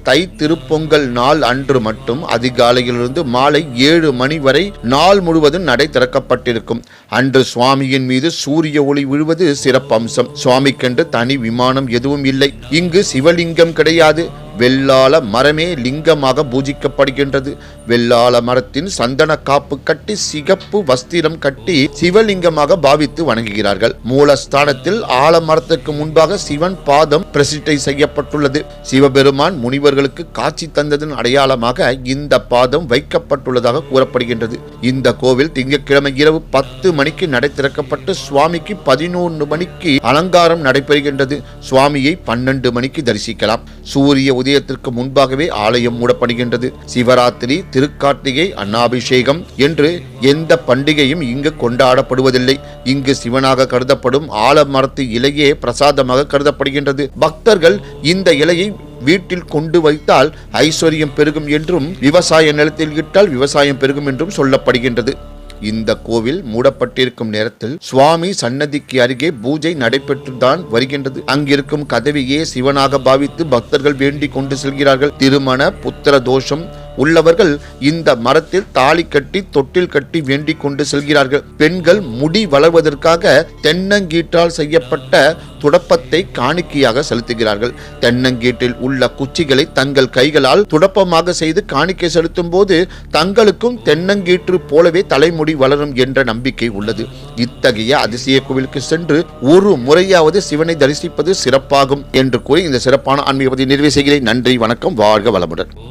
தை திருப்பொங்கல் நாள் அன்று மட்டும் அதிகாலையிலிருந்து மாலை 7 மணி வரை நாள் முழுவதும் நடை திறக்கப்பட்டிருக்கும். அன்று சுவாமியின் மீது சூரிய ஒளி விழுவது சிறப்பம்சம். சுவாமிக்கென்று தனி விமானம் எதுவும் இல்லை. இங்கு சிவலிங்கம் கிடையாது. வெள்ளாள மரமே லிங்கமாக பூஜிக்கப்படுகின்றது. வெள்ளாள மரத்தின் சந்தன காப்பு கட்டி சிகப்பு வஸ்திரம் கட்டி சிவலிங்கமாக பாவித்து வணங்குகிறார்கள். மூலஸ்தானத்தில் ஆலமரத்துக்கு முன்பாக சிவன் பாதம் பிரதிஷ்டை செய்யப்பட்டுள்ளது. சிவபெருமான் முனிவர்களுக்கு காட்சி தந்ததன் அடையாளமாக இந்த பாதம் வைக்கப்பட்டுள்ளதாக கூறப்படுகின்றது. இந்த கோவில் திங்கட்கிழமை இரவு 10 மணிக்கு நடை திறக்கப்பட்டு சுவாமிக்கு 11 மணிக்கு அலங்காரம் நடைபெறுகின்றது. சுவாமியை 12 மணிக்கு தரிசிக்கலாம். சூரிய உதயத்திற்கு முன்பாகவே ஆலயம் மூடப்படுகின்றது. சிவராத்திரி, திருக்கார்த்திகை, அன்னாபிஷேகம் என்று எந்த பண்டிகையும் இங்கு கொண்டாடப்படுவதில்லை. இங்கு சிவனாக கருதப்படும் ஆலமரத்து இலையே பிரசாதமாக கருதப்படுகின்றது. பக்தர்கள் இந்த இலையை வீட்டில் கொண்டு வைத்தால் ஐஸ்வர்யம் பெருகும் என்றும், விவசாய நிலத்தில் இட்டால் விவசாயம் பெருகும் என்றும் சொல்லப்படுகின்றது. இந்த கோவில் மூடப்பட்டிருக்கும் நேரத்தில் சுவாமி சன்னதிக்கு அருகே பூஜை நடைபெற்றுதான் வருகின்றது. அங்கிருக்கும் கதவையே சிவனாக பாவித்து பக்தர்கள் வேண்டிக் கொண்டு செல்கிறார்கள். திருமண புத்திர தோஷம் உள்ளவர்கள் இந்த மரத்தில் தாலி கட்டி தொட்டில் கட்டி வேண்டிக் கொண்டு செல்கிறார்கள். பெண்கள் முடி வளர்வதற்காக தென்னங்கீட்டால் செய்யப்பட்ட துடப்பத்தை காணிக்கையாக செலுத்துகிறார்கள். தென்னங்கீட்டில் உள்ள குச்சிகளை தங்கள் கைகளால் துடப்பமாக செய்து காணிக்கை செலுத்தும் போது தங்களுக்கும் தென்னங்கீற்று போலவே தலைமுடி வளரும் என்ற நம்பிக்கை உள்ளது. இத்தகைய அதிசய கோவிலுக்கு சென்று ஒரு முறையாவது சிவனை தரிசிப்பது சிறப்பாகும் என்று கூறி இந்த சிறப்பான ஆன்மீக பற்றி நிறைவு செய்கிறேன். நன்றி, வணக்கம், வாழ்க வளமுடன்.